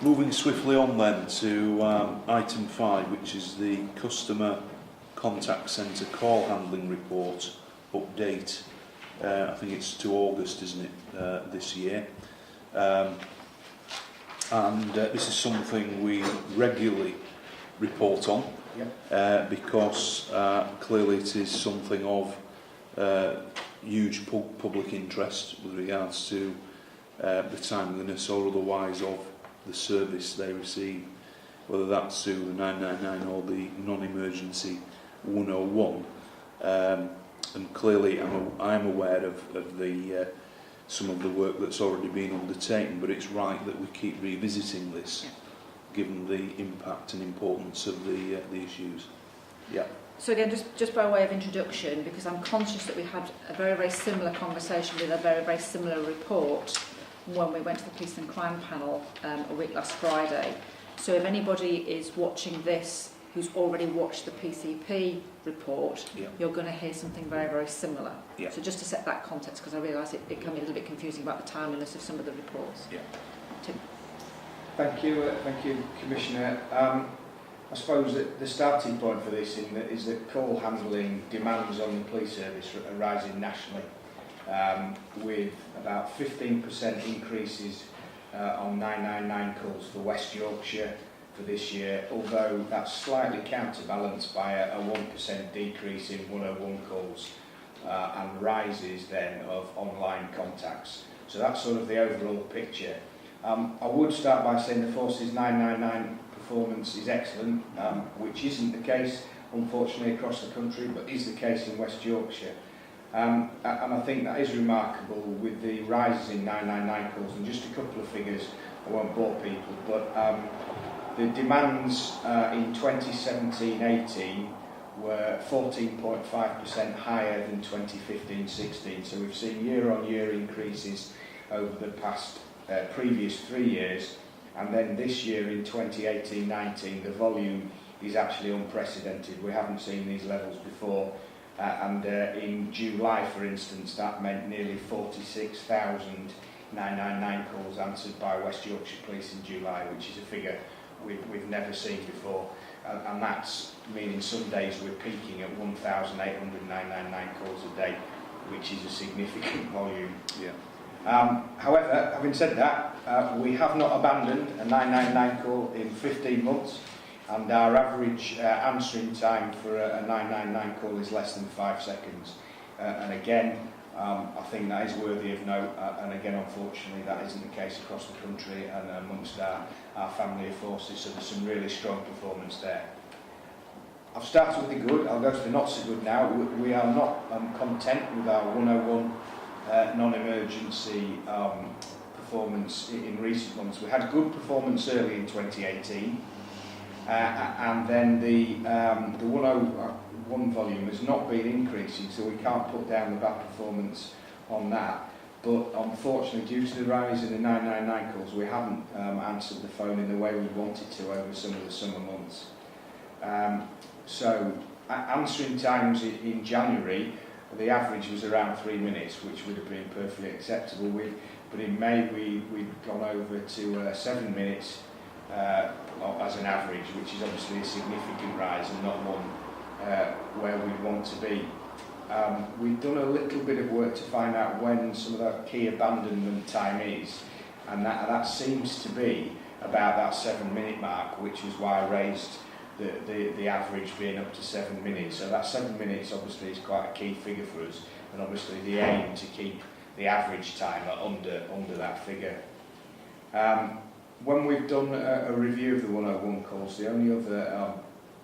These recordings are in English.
Moving swiftly on then to item 5, which is the Customer Contact Centre Call Handling Report update. I think it's to August, isn't it, this year? This is something we regularly report on, because clearly it is something of huge public interest with regards to the timeliness or otherwise of the service they receive, whether that's through the 999 or the non-emergency 101. And clearly I'm aware of the some of the work that's already been undertaken, but it's right that we keep revisiting this, given the impact and importance of the issues. Yeah. So again, just by way of introduction, because I'm conscious that we had a very, very similar conversation with a very, very similar report when we went to the Police and Crime Panel a week last Friday. So if anybody is watching this who's already watched the PCP report, you're going to hear something very, very similar. Yeah. So just to set that context, because I realise it can be a little bit confusing about the timeliness of some of the reports. Yeah. Tim. Thank you, Commissioner. I suppose that the starting point for this is that call handling demands on the police service are rising nationally, with about 15% increases on 999 calls for West Yorkshire for this year, although that's slightly counterbalanced by a 1% decrease in 101 calls and rises then of online contacts. So that's sort of the overall picture. I would start by saying the Forces 999 performance is excellent, which isn't the case, unfortunately, across the country, but is the case in West Yorkshire. And I think that is remarkable with the rises in 999 calls. And just a couple of figures, I won't bore people, but the demands in 2017-18 were 14.5% higher than 2015-16. So we've seen year-on-year increases over the past previous 3 years. And then this year in 2018-19, the volume is actually unprecedented. We haven't seen these levels before. In July, for instance, that meant nearly 46,000 999 calls answered by West Yorkshire Police in July, which is a figure we've never seen before. And that's meaning some days we're peaking at 1,800 999 calls a day, which is a significant volume. Yeah. However, having said that, we have not abandoned a 999 call in 15 months, and our average answering time for a 999 call is less than 5 seconds. And again, I think that is worthy of note, and again, unfortunately, that isn't the case across the country and amongst our family of forces, so there's some really strong performance there. I've started with the good, I'll go to the not so good now. We are not content with our 101 non-emergency performance in recent months. We had good performance early in 2018, and then the 101 volume has not been increasing, so we can't put down the bad performance on that. But unfortunately, due to the rise in the 999 calls, we haven't answered the phone in the way we wanted to over some of the summer months. So answering times in January, the average was around 3 minutes, which would have been perfectly acceptable. But in May, we'd gone over to 7 minutes as an average, which is obviously a significant rise and not one where we want to be. We've done a little bit of work to find out when some of that key abandonment time is, and that seems to be about that 7 minute mark, which is why I raised the average being up to 7 minutes. So that 7 minutes obviously is quite a key figure for us, and obviously the aim to keep the average time under that figure. When we've done a review of the 101 calls, the only other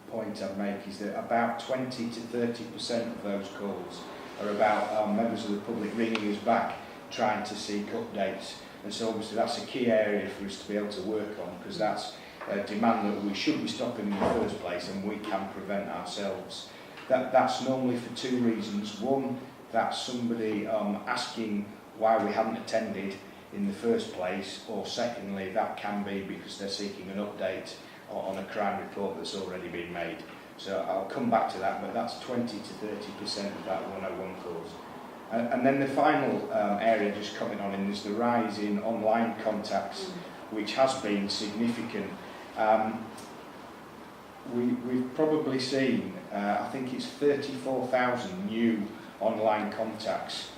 point I'd make is that about 20 to 30% of those calls are about members of the public ringing us back trying to seek updates, and so obviously that's a key area for us to be able to work on, because that's a demand that we should be stopping in the first place, and we can prevent ourselves. That's normally for 2 reasons. One, that's somebody asking why we hadn't attended in the first place, or secondly, that can be because they're seeking an update on a crime report that's already been made. So I'll come back to that, but that's 20 to 30% of that 101 calls. And then the final area just coming on in is the rise in online contacts which has been significant. We've probably seen, I think it's 34,000 new online contacts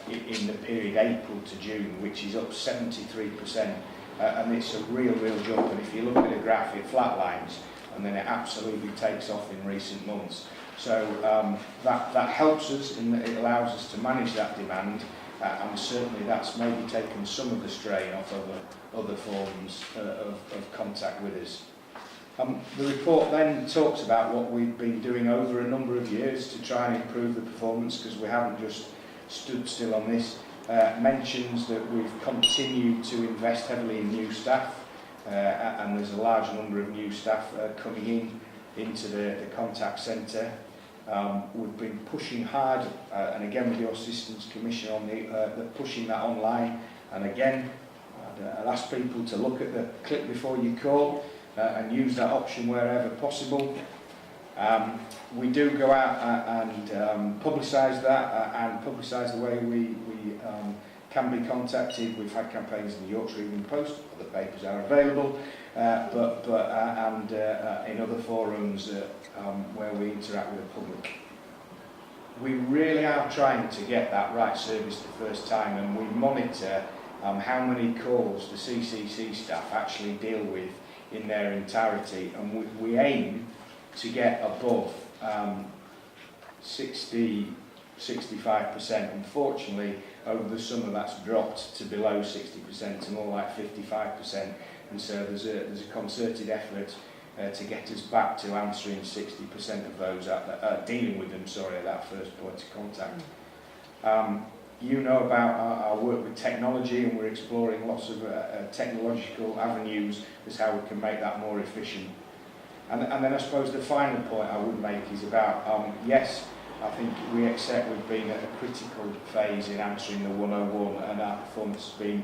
in the period April to June, which is up 73%, and it's a real jump. And if you look at the graph, it flatlines, and then it absolutely takes off in recent months. So that helps us, in that it allows us to manage that demand, and certainly that's maybe taken some of the strain off other forms of contact with us. The report then talks about what we've been doing over a number of years to try and improve the performance, because we haven't just stood still on this. Mentions that we've continued to invest heavily in new staff, and there's a large number of new staff coming into the contact centre. We've been pushing hard, and again with your Assistance Commission, on the pushing that online. And again, I'd ask people to look at the click before you call and use that option wherever possible. We do go out and publicise that and publicise the way we can be contacted. We've had campaigns in the Yorkshire Evening Post, other papers are available, and in other forums where we interact with the public. We really are trying to get that right service the first time, and we monitor how many calls the CCC staff actually deal with in their entirety, and we aim to get above 60-65%. Unfortunately, over the summer that's dropped to below 60%, to more like 55%, and so there's a concerted effort to get us back to answering 60% of those, dealing with them, at that first point of contact. You know about our work with technology, and we're exploring lots of technological avenues as how we can make that more efficient. And then I suppose the final point I would make is about, yes, I think we accept we've been at a critical phase in answering the 101, and our performance has been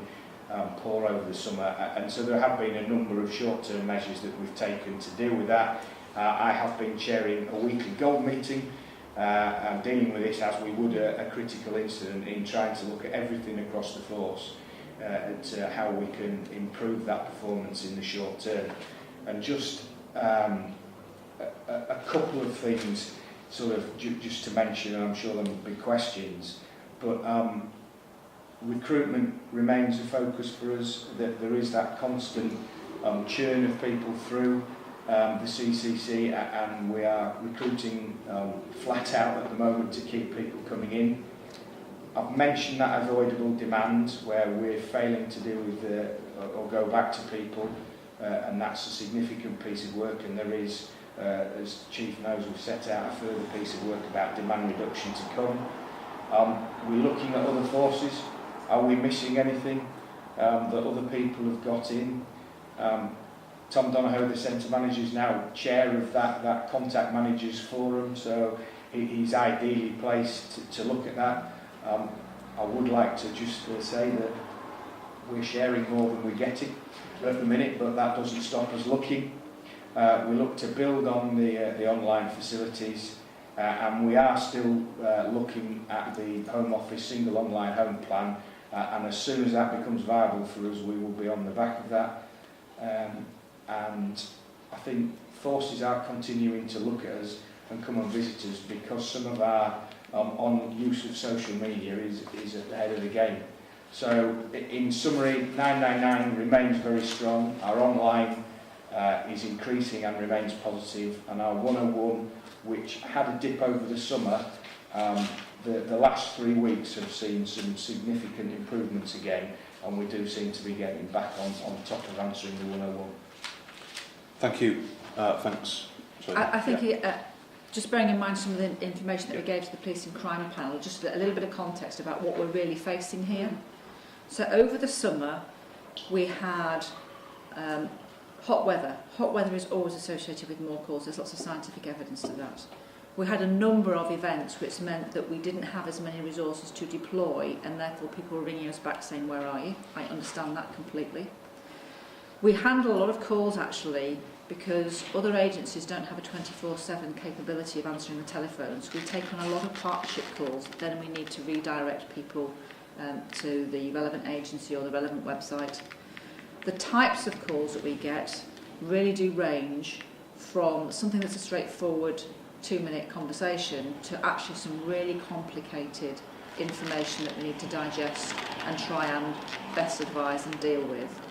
poor over the summer, and so there have been a number of short-term measures that we've taken to deal with that. I have been chairing a weekly gold meeting, and dealing with this as we would a critical incident, in trying to look at everything across the force at how we can improve that performance in the short term. And just a couple of things just to mention, and I'm sure there will be questions, but recruitment remains a focus for us. That there is that constant churn of people through the CCC, and we are recruiting flat out at the moment to keep people coming in. I've mentioned that avoidable demand, where we're failing to deal with or go back to people, and that's a significant piece of work, and there is, as Chief knows, we've set out a further piece of work about demand reduction to come. We're looking at other forces. Are we missing anything that other people have got in? Tom Donohoe, the centre manager, is now chair of that contact managers forum, so he's ideally placed to look at that. I would like to just say that we're sharing more than we're getting at the minute, but that doesn't stop us looking. We look to build on the online facilities, and we are still looking at the Home Office single online home plan, and as soon as that becomes viable for us, we will be on the back of that. And I think forces are continuing to look at us and come and visit us, because some of our use of social media is at the head of the game. So in summary, 999 remains very strong. Our online is increasing and remains positive, and our 101, which had a dip over the summer, the last 3 weeks have seen some significant improvements again, and we do seem to be getting back on top of answering the 101. Thank you. Thanks. Sorry. I think just bearing in mind some of the information that we gave to the Police and Crime Panel, just a little bit of context about what we're really facing here. So over the summer, we had hot weather. Hot weather is always associated with more calls. There's lots of scientific evidence to that. We had a number of events which meant that we didn't have as many resources to deploy, and therefore people were ringing us back saying, where are you? I understand that completely. We handle a lot of calls actually because other agencies don't have a 24/7 capability of answering the telephones. We take on a lot of partnership calls, then we need to redirect people to the relevant agency or the relevant website. The types of calls that we get really do range from something that's a straightforward 2-minute conversation to actually some really complicated information that we need to digest and try and best advise and deal with.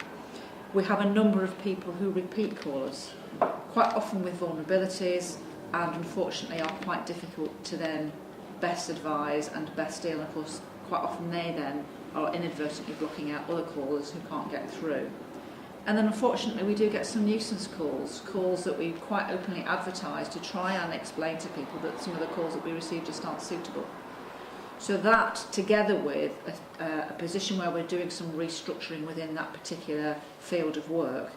We have a number of people who repeat call us, quite often with vulnerabilities, and unfortunately are quite difficult to then best advise and best deal. And of course, quite often they then are inadvertently blocking out other callers who can't get through. And then unfortunately we do get some nuisance calls that we quite openly advertise to try and explain to people that some of the calls that we receive just aren't suitable. So that, together with a position where we're doing some restructuring within that particular field of work,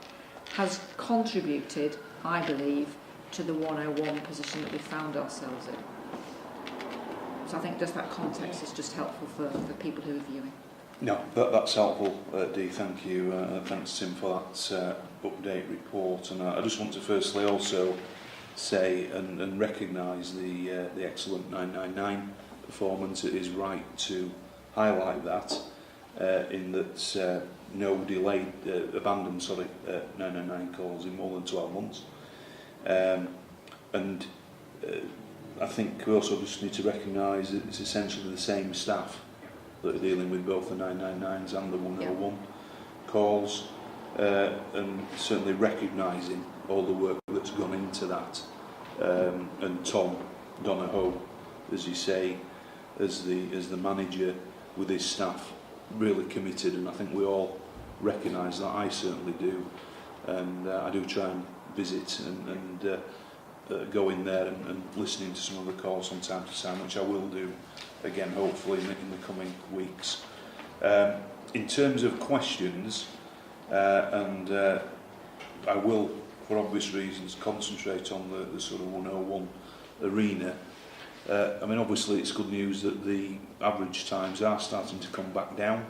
has contributed, I believe, to the 101 position that we found ourselves in. So I think just that context is just helpful for people who are viewing. No, that's helpful, Dee, thank you. Thanks, Tim, for that update report. And I just want to firstly also say and recognise the excellent 999 performance. It is right to highlight that, in that no delayed, abandoned 999 calls in more than 12 months. I think we also just need to recognise that it's essentially the same staff that are dealing with both the 999s and the 101 calls, and certainly recognising all the work that's gone into that. And Tom Donahoe, as you say, as the manager with his staff, really committed, and I think we all recognise that. I certainly do, and I do try and visit and go in there and listening to some of the calls from time to time, which I will do again, hopefully, in the coming weeks. In terms of questions, I will, for obvious reasons, concentrate on the sort of 101 arena. I mean, obviously, it's good news that the average times are starting to come back down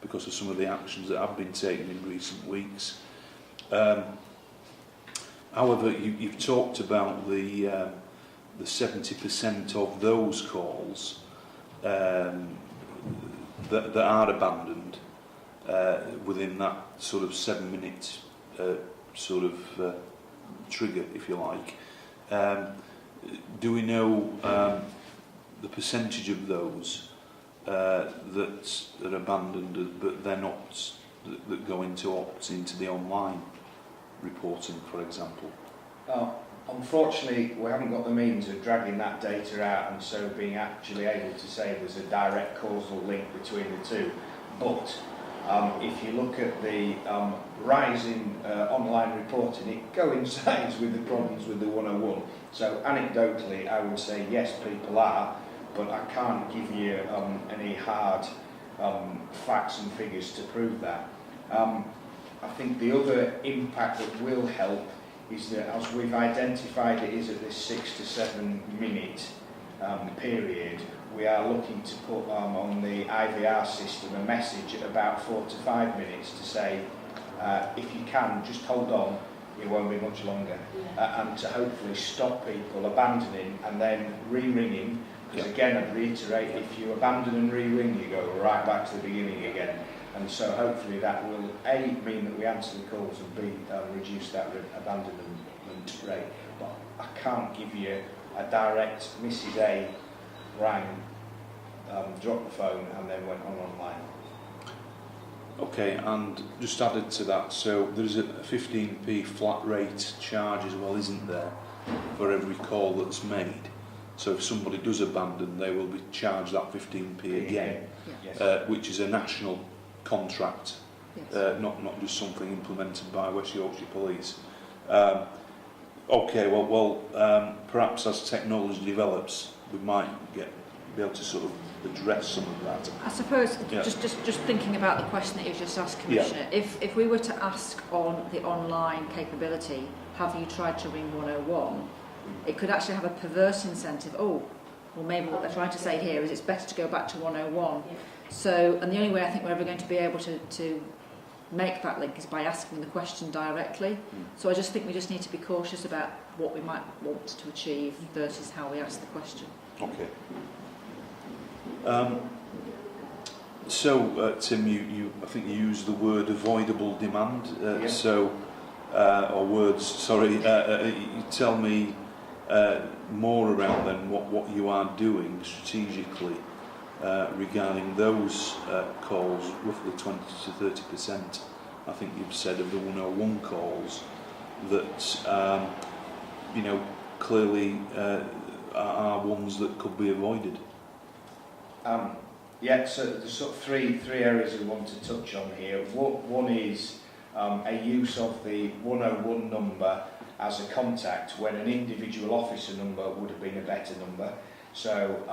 because of some of the actions that have been taken in recent weeks. However, you've talked about the 70% of those calls that are abandoned within that sort of 7-minute trigger, if you like. Do we know the percentage of those that are abandoned, but they're not, that go into the online reporting, for example? Unfortunately, we haven't got the means of dragging that data out and so being actually able to say there's a direct causal link between the two. But if you look at the rise in online reporting, it coincides with the problems with the 101. So anecdotally, I would say yes, people are, but I can't give you any hard facts and figures to prove that. I think the other impact that will help is that, as we've identified it is at this 6 to 7 minute period, we are looking to put on the IVR system a message at about 4 to 5 minutes to say, if you can, just hold on, it won't be much longer, and to hopefully stop people abandoning and then re-ringing, because again, I'd reiterate, if you abandon and re-ring, you go right back to the beginning again. And so hopefully that will A, mean that we answer the calls, and B, reduce that abandonment rate. But I can't give you a direct Mrs. A rang, dropped the phone and then went online. Okay, and just added to that, so there's a 15p flat rate charge as well, isn't there, for every call that's made? So if somebody does abandon, they will be charged that 15p again, Yes. Which is a national contract, Yes. not just something implemented by West Yorkshire Police. Okay, well, perhaps as technology develops, we might be able to sort of address some of that. I suppose, Yeah. just thinking about the question that you just asked, Commissioner, if we were to ask on the online capability, have you tried to ring 101, it could actually have a perverse incentive. Oh, well, maybe what they're trying to say here is it's better to go back to 101. So, and the only way I think we're ever going to be able to make that link is by asking the question directly. So I just think we just need to be cautious about what we might want to achieve versus how we ask the question. Okay. So, Tim, I think you used the word avoidable demand. Yeah. Or words. Sorry. You tell me more around then what you are doing strategically regarding those calls, roughly 20 to 30%. I think you've said of the 101 calls that clearly are ones that could be avoided. Yeah, so there's sort of three areas we want to touch on here. One is a use of the 101 number as a contact when an individual officer number would have been a better number. So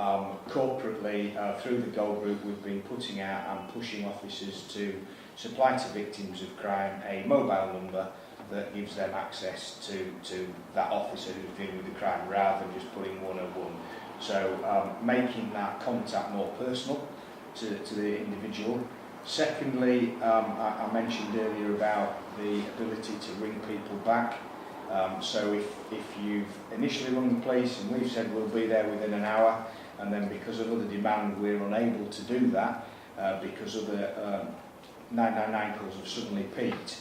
corporately, through the Gold Group, we've been putting out and pushing officers to supply to victims of crime a mobile number that gives them access to that officer who's dealing with the crime rather than just putting 101. So making that contact more personal to the individual. Secondly, I mentioned earlier about the ability to ring people back. So if you've initially rung the police and we've said we'll be there within an hour, and then because of other demand we're unable to do that because other 999 calls have suddenly peaked,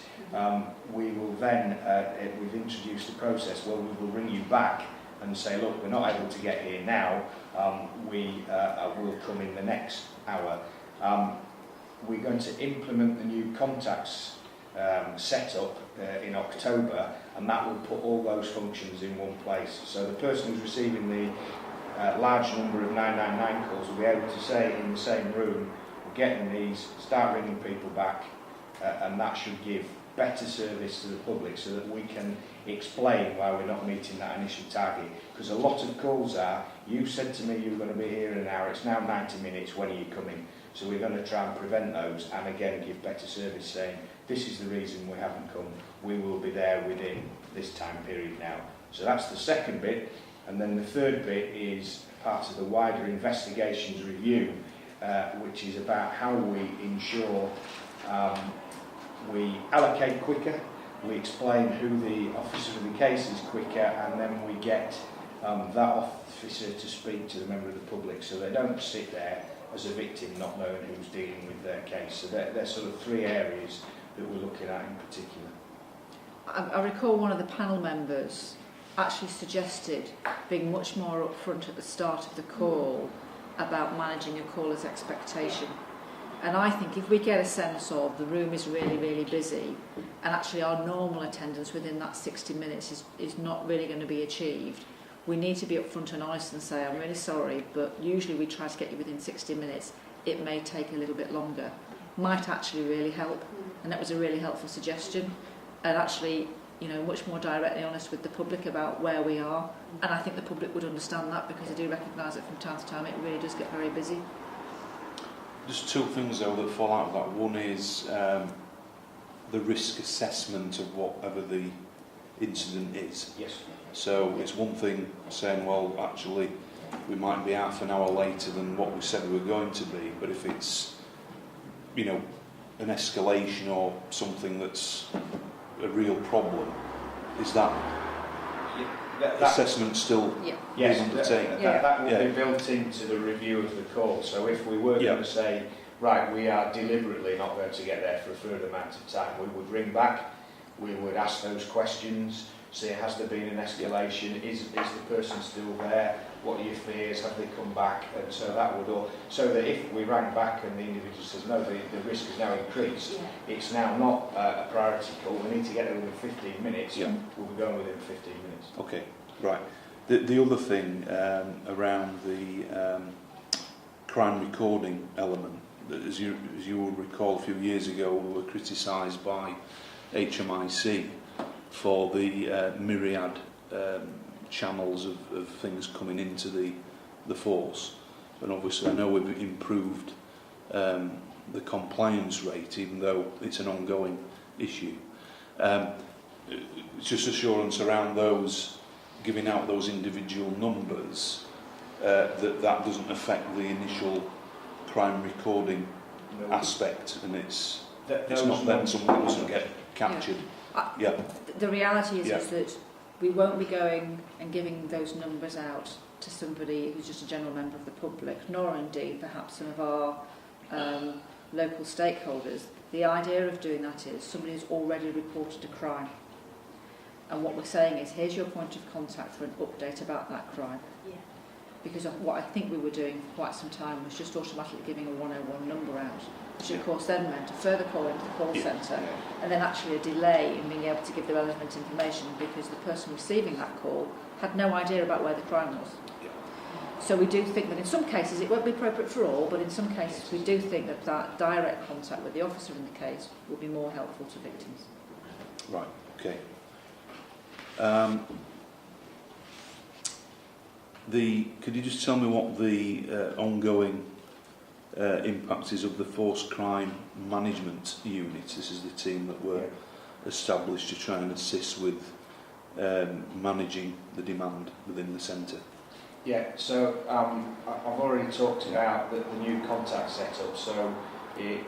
we will then, we've introduced a process where we will ring you back and say, look, we're not able to get here now, we will come in the next hour. We're going to implement the new contacts setup in October, and that will put all those functions in one place. So the person who's receiving the large number of 999 calls will be able to say in the same room, we're getting these, start ringing people back, and that should give better service to the public so that we can explain why we're not meeting that initial target. Because a lot of calls are, you said to me you were going to be here in an hour, it's now 90 minutes, when are you coming? So we're going to try and prevent those and again give better service saying, this is the reason we haven't come, we will be there within this time period now. So that's the second bit. And then the third bit is part of the wider investigations review, which is about how we ensure we allocate quicker, we explain who the officer of the case is quicker, and then we get that officer to speak to the member of the public so they don't sit there as a victim not knowing who's dealing with their case. So they're sort of three areas that we're looking at in particular. I recall one of the panel members actually suggested being much more upfront at the start of the call about managing a caller's expectation. And I think if we get a sense of the room is really, really busy and actually our normal attendance within that 60 minutes is not really going to be achieved, we need to be upfront and honest and say, I'm really sorry, but usually we try to get you within 60 minutes. It may take a little bit longer. Might actually really help. And that was a really helpful suggestion. And actually, much more directly honest with the public about where we are. And I think the public would understand that because they do recognise that from time to time it really does get very busy. Just two things though that fall out of that. One is the risk assessment of whatever the incident is. Yes. So it's one thing saying, well, actually, we might be half an hour later than what we said we were going to be, but if it's, an escalation or something that's a real problem, is that assessment still yes, undertaken? That will be built into the review of the call. So if we were going to say, right, we are deliberately not going to get there for a further amount of time, we would ring back, we would ask those questions, see has there been an escalation, is the person still there, what are your fears, have they come back, and so that would all, so that if we rang back and the individual says no, the risk has now increased, it's now not a priority call, we need to get there within 15 minutes, we'll be going within 15 minutes. Okay, right. The other thing around the crime recording element, as you will recall a few years ago, we were criticised by HMIC for the myriad channels of things coming into the force, and obviously I know we've improved the compliance rate, even though it's an ongoing issue. Just assurance around those, giving out those individual numbers, that doesn't affect the initial crime recording aspect, and it's not then someone doesn't get captured. The reality is that we won't be going and giving those numbers out to somebody who's just a general member of the public, nor indeed perhaps some of our local stakeholders, the idea of doing that is somebody who's already reported a crime. And what we're saying is, here's your point of contact for an update about that crime. Yeah. Because what I think we were doing for quite some time was just automatically giving a 101 number out, which of course then meant a further call into the call centre, and then actually a delay in being able to give the relevant information because the person receiving that call had no idea about where the crime was. So we do think that in some cases it won't be appropriate for all, but in some cases we do think that that direct contact with the officer in the case will be more helpful to victims. Right, okay. Could you just tell me what the ongoing impact is of the Force Crime Management Unit? This is the team that were established to try and assist with managing the demand within the centre. Yeah, so I've already talked about the new contact setup. So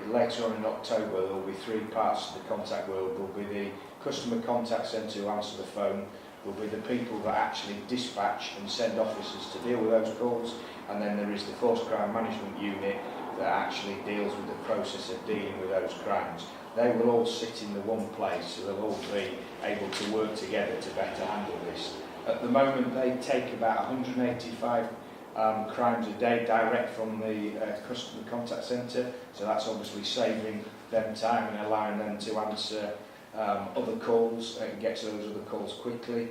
later on in October, there will be 3 parts to the contact world. There will be the customer contact centre who answer the phone. There will be the people that actually dispatch and send officers to deal with those calls. And then there is the Force Crime Management Unit that actually deals with the process of dealing with those crimes. They will all sit in the one place, so they'll all be able to work together to better handle this. At the moment, they take about 185 crimes a day direct from the customer contact centre, so that's obviously saving them time and allowing them to answer other calls and get to those other calls quickly.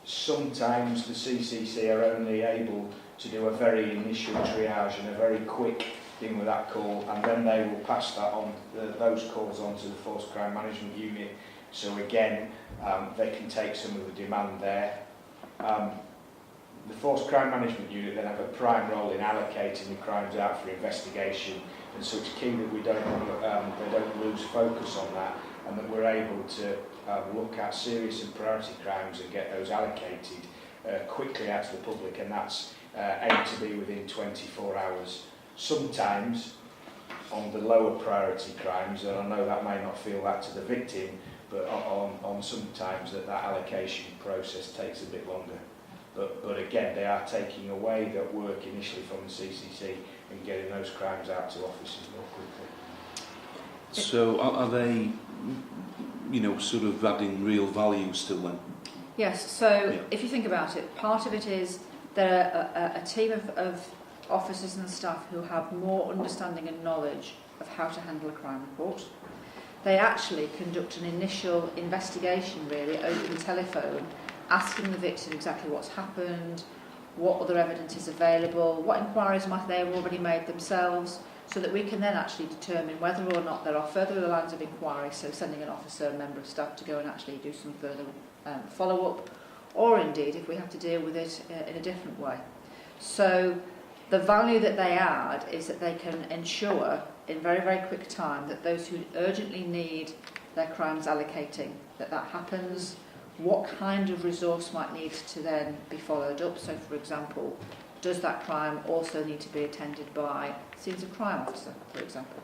Sometimes the CCC are only able to do a very initial triage and a very quick thing with that call, and then they will pass that on, those calls on to the Force Crime Management Unit. So again, they can take some of the demand there. The Force Crime Management Unit then have a prime role in allocating the crimes out for investigation, and so it's key that they don't lose focus on that, and that we're able to look at serious and priority crimes and get those allocated quickly out to the public, and that's aimed to be within 24 hours. Sometimes on the lower priority crimes, and I know that may not feel that to the victim, but on sometimes that allocation process takes a bit longer. But again, they are taking away that work initially from the CCC and getting those crimes out to officers more quickly. So are they, sort of adding real value still then? Yes, so if you think about it, part of it is there are a team of officers and staff who have more understanding and knowledge of how to handle a crime report. They actually conduct an initial investigation, really, over the telephone, asking the victim exactly what's happened, what other evidence is available, what inquiries might they have already made themselves, so that we can then actually determine whether or not there are further lines of inquiry, so sending an officer, a member of staff to go and actually do some further follow-up, or indeed if we have to deal with it in a different way. So the value that they add is that they can ensure in very, very quick time that those who urgently need their crimes allocating, that happens. What kind of resource might need to then be followed up? So, for example, does that crime also need to be attended by a scenes of crime officer, for example?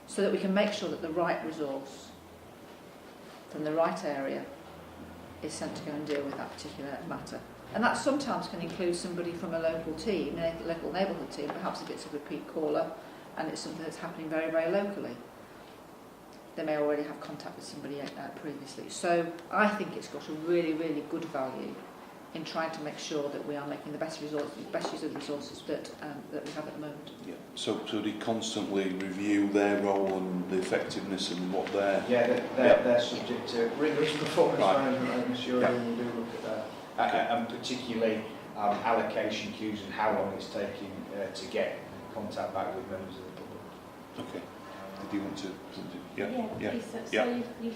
So that we can make sure that the right resource from the right area is sent to go and deal with that particular matter. And that sometimes can include somebody from a local team, a local neighbourhood team, perhaps if it's a repeat caller and it's something that's happening very, very locally. They may already have contact with somebody previously. So I think it's got a really, really good value in trying to make sure that we are making the best use of the resources that we have at the moment. Yeah. So they constantly review their role and the effectiveness and what they're... Yeah, they're subject to rigorous performance management, I'm sure you will do look at that. And particularly allocation queues and how long it's taking to get contact back with members of the public. Okay. Did you want to... So you've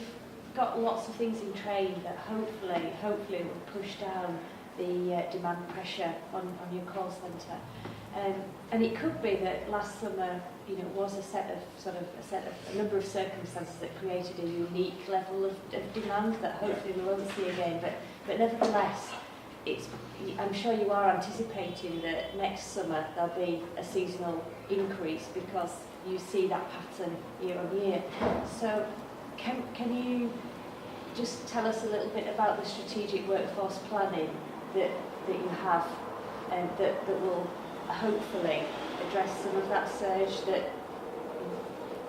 got lots of things in train that hopefully will push down the demand pressure on your call centre. And it could be that last summer, was a number of circumstances that created a unique level of demand that hopefully we won't see again. But nevertheless, I'm sure you are anticipating that next summer there'll be a seasonal increase because you see that pattern year on year. So can you just tell us a little bit about the strategic workforce planning that you have and that will hopefully address some of that surge that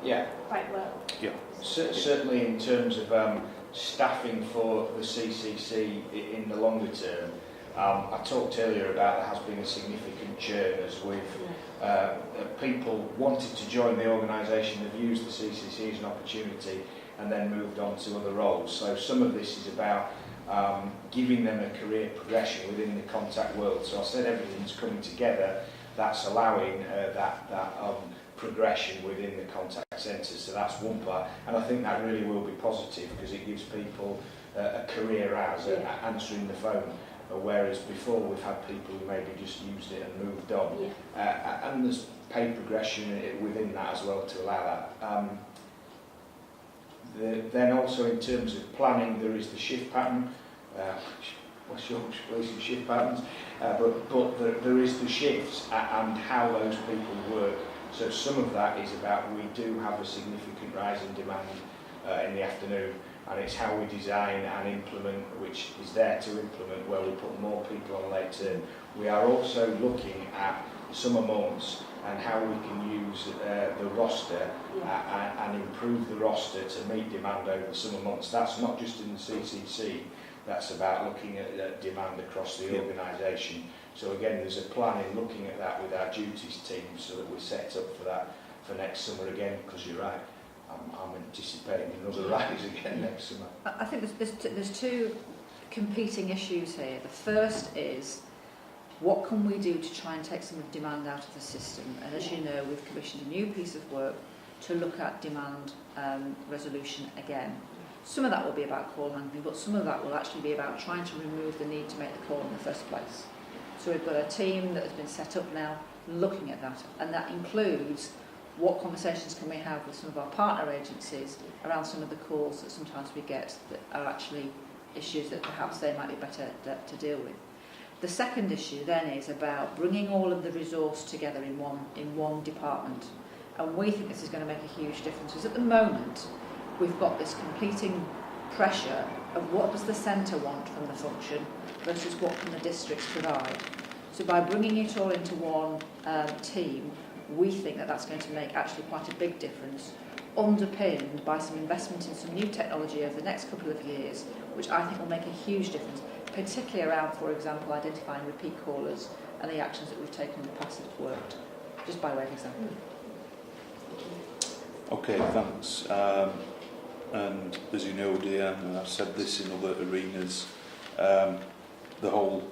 Yeah. quite well. Yeah. Certainly in terms of staffing for the CCC in the longer term, I talked earlier about there has been a significant churn as with people wanted to join the organisation, they've used the CCC as an opportunity and then moved on to other roles. So some of this is about giving them a career progression within the contact world. So I said everything's coming together, that's allowing that progression within the contact centre. So that's one part, and I think that really will be positive because it gives people a career out, answering the phone. Whereas before we've had people who maybe just used it and moved on. And there's pay progression within that as well to allow that. Then also in terms of planning, there is the shift pattern. What's your shift patterns? But there is the shifts and how those people work. So some of that is about we do have a significant rise in demand in the afternoon, and it's how we design and implement, which is there to implement, where we put more people on late term. We are also looking at summer months and how we can use the roster and improve the roster to meet demand over the summer months. That's not just in the CCC, that's about looking at demand across the organisation. So again, there's a plan in looking at that with our duties team so that we're set up for that for next summer again, because you're right, I'm anticipating another rise again next summer. I think there's two competing issues here. The first is, what can we do to try and take some of the demand out of the system? And as you know, we've commissioned a new piece of work to look at demand resolution again. Some of that will be about call handling, but some of that will actually be about trying to remove the need to make the call in the first place. So we've got a team that has been set up now looking at that, and that includes what conversations can we have with some of our partner agencies around some of the calls that sometimes we get that are actually issues that perhaps they might be better to deal with. The second issue then is about bringing all of the resource together in one department, and we think this is going to make a huge difference, because at the moment we've got this competing pressure of what does the centre want from the function versus what can the districts provide. So by bringing it all into one team, we think that that's going to make actually quite a big difference, underpinned by some investment in some new technology over the next couple of years, which I think will make a huge difference, particularly around, for example, identifying repeat callers and the actions that we've taken in the past that have worked, just by way of example. Okay, thanks. And as you know, Deanne, and I've said this in other arenas, the whole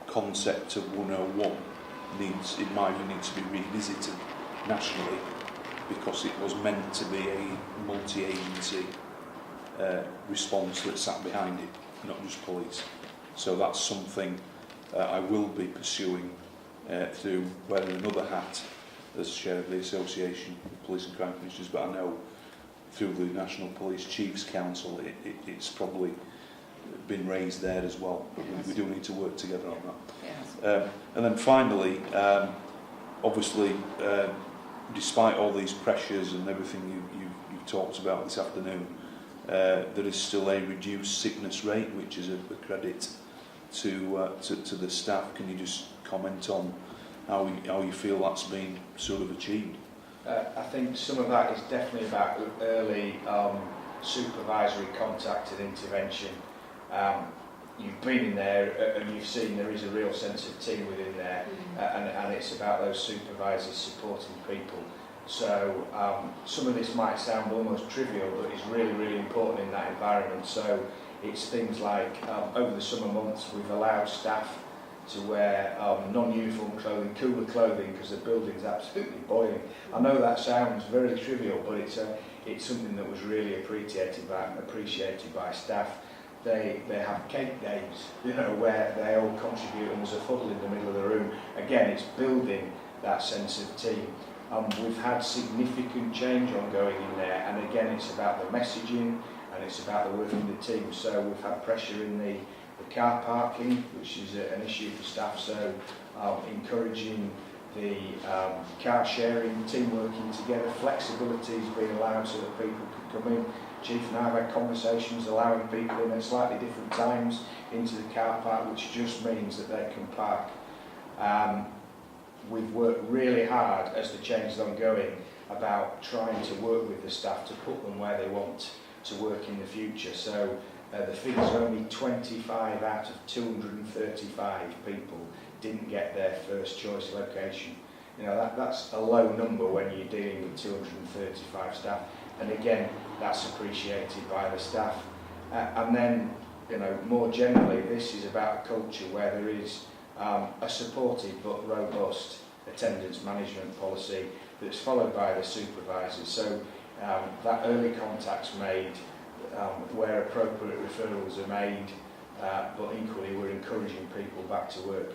concept of 101 needs, in my view, needs to be revisited nationally, because it was meant to be a multi-agency response that sat behind it, not just police. So that's something I will be pursuing through wearing another hat as chair of the Association of Police and Crime Commissioners, but I know through the National Police Chiefs Council it's probably been raised there as well, but we do need to work together on that. Yes. And then finally, obviously, despite all these pressures and everything you've talked about this afternoon, there is still a reduced sickness rate, which is a credit to the staff. Can you just comment on how you feel that's been sort of achieved? I think some of that is definitely about early supervisory contact and intervention. You've been in there and you've seen there is a real sense of team within there, and it's about those supervisors supporting people. So some of this might sound almost trivial, but it's really, really important in that environment. So it's things like over the summer months we've allowed staff to wear non-uniform clothing, cooler clothing, because the building's absolutely boiling. I know that sounds very trivial, but it's something that was really appreciated by staff. They have cake days, where they all contribute and there's a huddle in the middle of the room. Again, it's building that sense of team. We've had significant change ongoing in there, and again, it's about the messaging and it's about the working the team. So we've had pressure in the car parking, which is an issue for staff, so encouraging the car sharing, team working together, flexibility is being allowed so that people can come in. Chief and I have had conversations allowing people in at slightly different times into the car park, which just means that they can park we've worked really hard as the change is ongoing about trying to work with the staff to put them where they want to work in the future. So the figures are only 25 out of 235 people didn't get their first choice location. You know, that's a low number when you're dealing with 235 staff. And again, that's appreciated by the staff. And then, you know, more generally, this is about a culture where there is a supportive but robust attendance management policy that's followed by the supervisors. So that early contact's made, where appropriate referrals are made, but equally we're encouraging people back to work.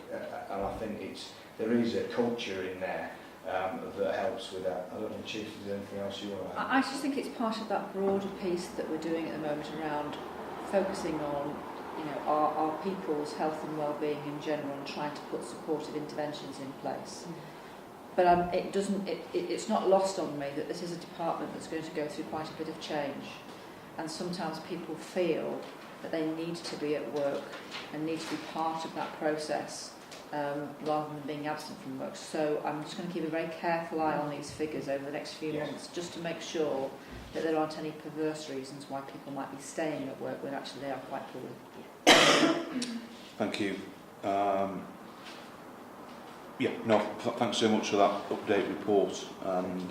And I think there is a culture in there that helps with that. I don't know, Chief, is there anything else you want to add? I just think it's part of that broader piece that we're doing at the moment around focusing on, you know, our people's health and well-being in general, and trying to put supportive interventions in place. But it's not lost on me that this is a department that's going to go through quite a bit of change, and sometimes people feel that they need to be at work and need to be part of that process rather than being absent from work. So I'm just going to keep a very careful eye on these figures over the next few months, just to make sure that there aren't any perverse reasons why people might be staying at work when actually they are quite poorly. Thank you. Thanks so much for that update report, and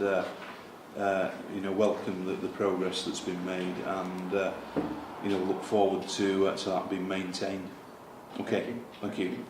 you know, welcome the progress that's been made, and you know, look forward to that being maintained. Okay, thank you.